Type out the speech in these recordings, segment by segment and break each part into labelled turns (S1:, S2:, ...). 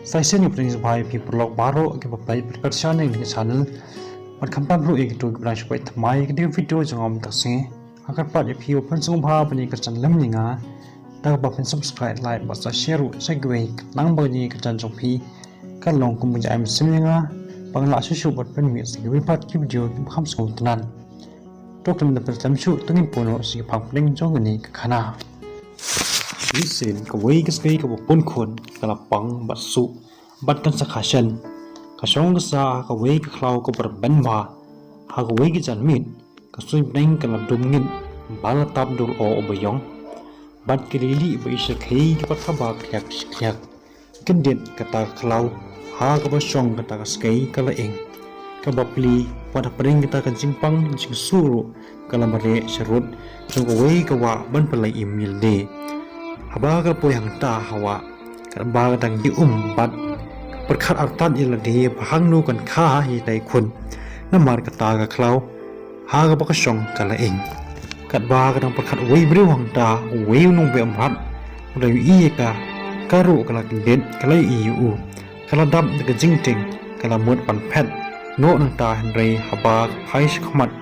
S1: Session yang paling sebaik people baru ke bapak perkara yang di channel berkembang perlu itu kebetulan supaya temai ke video jangan tersen agar pada video pun sungguh bani kerjaan lem ninga dah bapak subscribe like basa share segway nang bagi kerjaan sopi kalau kemudian am seninga bangla susu buat penmi segway part video ham sungguh tenan tok lem dapat jamsu tengin pono si pangling jong ni ke kana Isin kawai keskai kawapun kon kalapang basu batkan sakasyan kasong kasa kawai kaklau ko berbenwa ha kawai ki janmin kasui beng kaladumngin balatap dul o obayong bat kirili ba isa kai ka pathaba kyak kyak kendet kata klau ha ka basong kata kaskai kalaeng kabapli pada pering kita kan simpang jing suru kalamare serut jong kawai kawa ban pelai email de Habaga po yang ta hawa kan baga dang di bat perkhat artan ila de bahang nu kan kha hi dai kun namar kata ga klau ha ga bakasong kala eng kat baga dang perkhat wei bri wang ta wei nung be amhat dai i ka karu kala den kala i u kala dam de jingting kala mut pan phet no nang ta henry haba phais khmat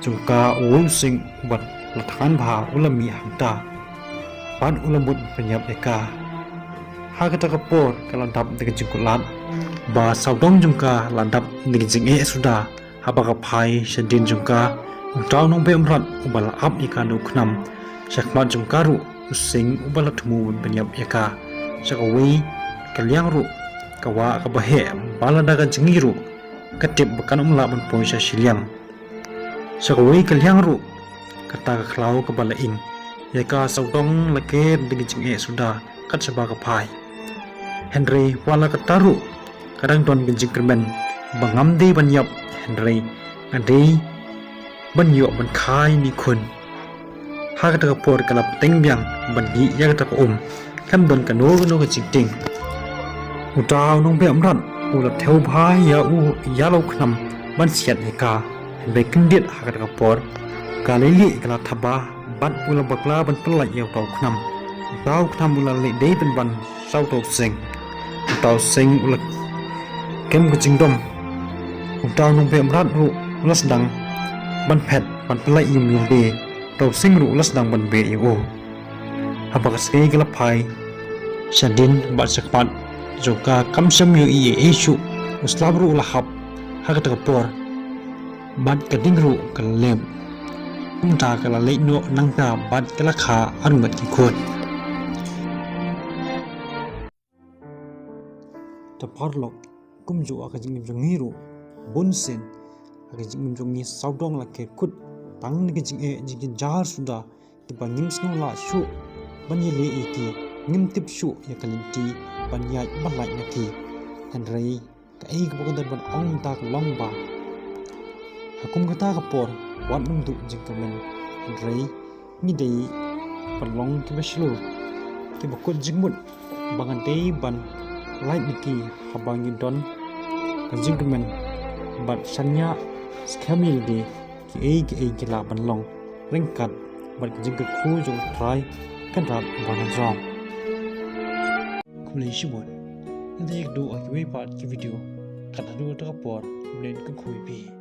S1: chungka ul sing bat lathan bha ulami hang ta pan ulambut penyap eka hagata kapor kalandap dengan jengkulat ba saudong jungka landap dengan jeng sudah habaka pai sedin jungka utaw nong be amrat ubala ap ikan uknam syakmat jungkaru using ubala temu penyap eka sakawi kalyang ru kawa kabahe bala daga jengiru ketip bekan umla ban poisa siliam sakawi kalyang ru kata klau kebala ing Yaka saudong lake dengan jeng sudah kat sebagai pai. Henry wala kataru kadang tuan genjing kerben bangam di banyap Henry ade banyok ban kai ni kun. Ha kata kapor kalap teng biang bandi ya kata kan don kano genjing ting. Utaw nong be amran ulat theo bai ya ya lau knam ban siat yaka Henry kendit ha kata kapor kalili kala thaba bat pula bakla ban pelai yang tau knam ula le dei ben ban sau tau sing ula kem ke jingdom tau nong be amrat ru ulas dang ban phet ban pelai im yang de tau sing ru ulas dang ban be yo habak sei gala pai sadin bat sakpat joka kamsam yu i isu uslab ru ula hab hakata kapor bat kading ru kalem ta kala le no nang ta bat kala kha arumat ki khot ta parlok kumju aka jing ngiru bunsen aka jing ngi saudong la ke kut tang ni jing jing jar suda ti bangim sno la shu bani le iki ngim tip shu ya kalinti banya balai na ki henry ka ei ko ban ong ta long ba hakum kata kapor wat nung du jingkamen rei ni dei perlong ke beslu ke bakut jingmut bangan dei ban light niki habang don kan jingkamen bat sanya skamil de ke ei gila ban long ringkat bat jingka khu jong try kan rat ban jong kulai shibot ndek do ak we part ki video kata do ta kapor len ka khui bi